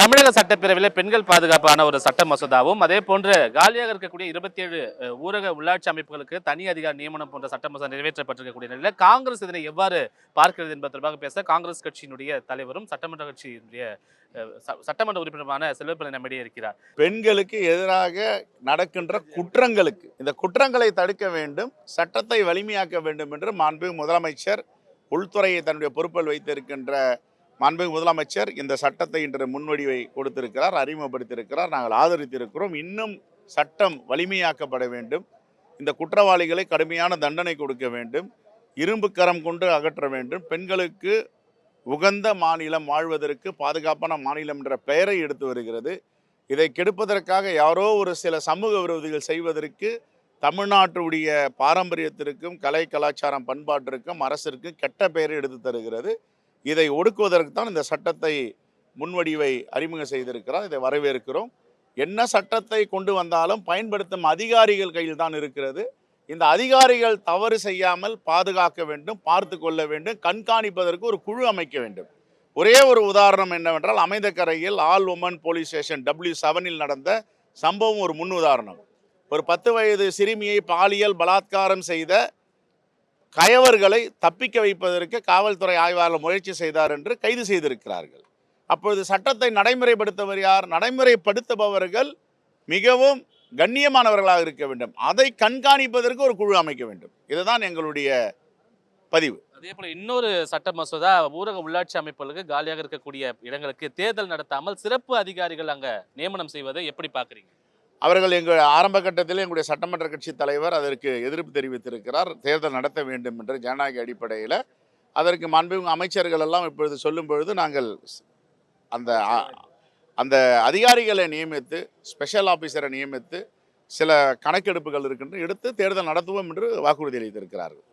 தமிழக சட்டப்பேரவையில் பெண்கள் பாதுகாப்பான ஒரு சட்ட மசோதாவும் அதே போன்று காலியாக இருக்கக்கூடிய 27 ஊரக உள்ளாட்சி அமைப்புகளுக்கு தனி அதிகார நியமனம் போன்ற சட்ட மசோதா நிறைவேற்றப்பட்டிருக்கக்கூடிய நிலையில் காங்கிரஸ் இதனை எவ்வாறு பார்க்கிறது என்பது தொடர்பாக பேச காங்கிரஸ் கட்சியினுடைய தலைவரும் சட்டமன்ற கட்சியினுடைய சட்டமன்ற உறுப்பினருமான செல்வப்பிள்ளை நம்மிடையே இருக்கிறார். பெண்களுக்கு எதிராக நடக்கின்ற குற்றங்களுக்கு இந்த குற்றங்களை தடுக்க வேண்டும், சட்டத்தை வலிமையாக்க வேண்டும் என்று மாண்புமிகு முதலமைச்சர் உள்துறையை தன்னுடைய பொறுப்பில் வைத்திருக்கின்ற மாண்புமிகு முதலமைச்சர் இந்த சட்டத்தை இன்று முன்வடிவை கொடுத்திருக்கிறார், அறிமுகப்படுத்தியிருக்கிறார். நாங்கள் ஆதரித்திருக்கிறோம். இன்னும் சட்டம் வலிமையாக்கப்பட வேண்டும். இந்த குற்றவாளிகளை கடுமையான தண்டனை கொடுக்க வேண்டும், இரும்பு கரம் கொண்டு அகற்ற வேண்டும். பெண்களுக்கு உகந்த மாநிலம் வாழ்வதற்கு பாதுகாப்பான மாநிலம் என்ற பெயரை எடுத்து வருகிறது. இதை கெடுப்பதற்காக யாரோ ஒரு சில சமூக விரோதிகள் செய்வதற்கு தமிழ்நாட்டுடைய பாரம்பரியத்திற்கும் கலை கலாச்சாரம் பண்பாட்டிற்கும் அரசிற்கும் கெட்ட பெயரை எடுத்து தருகிறது. இதை ஒடுக்குவதற்கு தான் இந்த சட்டத்தை முன்வடிவை அறிமுகம் செய்திருக்கிறார். இதை வரவேற்கிறோம். என்ன சட்டத்தை கொண்டு வந்தாலும் பயன்படுத்தும் அதிகாரிகள் கையில் தான் இருக்கிறது. இந்த அதிகாரிகள் தவறு செய்யாமல் பாதுகாக்க வேண்டும், பார்த்து கொள்ள வேண்டும், கண்காணிப்பதற்கு ஒரு குழு அமைக்க வேண்டும். ஒரே ஒரு உதாரணம் என்னவென்றால், அமைந்தகரையில் all women police station W7 நடந்த சம்பவம் ஒரு முன் உதாரணம். ஒரு 10 வயது சிறுமியை பாலியல் பலாத்காரம் செய்த கயவர்களை தப்பிக்க வைப்பதற்கு காவல்துறை ஆய்வாளர் முயற்சி செய்தார் என்று கைது செய்திருக்கிறார்கள். அப்பொழுது சட்டத்தை நடைமுறைப்படுத்தவர் யார்? நடைமுறைப்படுத்துபவர்கள் மிகவும் கண்ணியமானவர்களாக இருக்க வேண்டும். அதை கண்காணிப்பதற்கு ஒரு குழு அமைக்க வேண்டும். இதுதான் எங்களுடைய பதிவு. அதே போல இன்னொரு சட்ட மசோதா, ஊரக உள்ளாட்சி அமைப்புகளுக்கு காலியாக இருக்கக்கூடிய இடங்களுக்கு தேர்தல் நடத்தாமல் சிறப்பு அதிகாரிகள் அங்க நியமனம் செய்வதை எப்படி பாக்குறீங்க? அவர்கள் எங்கள் ஆரம்ப கட்டத்தில் எங்களுடைய சட்டமன்ற கட்சி தலைவர் அதற்கு எதிர்ப்பு தெரிவித்திருக்கிறார். தேர்தல் நடத்த வேண்டும் என்ற ஜனநாயக அடிப்படையில் அதற்கு மாண்புமிகு அமைச்சர்கள் எல்லாம் இப்பொழுது சொல்லும் பொழுது நாங்கள் அந்த அந்த அதிகாரிகளை நியமித்து, ஸ்பெஷல் ஆஃபீஸரை நியமித்து சில கணக்கெடுப்புகள் இருக்கின்ற எடுத்து தேர்தல் நடத்துவோம் என்று வாக்குறுதி அளித்திருக்கிறார்கள்.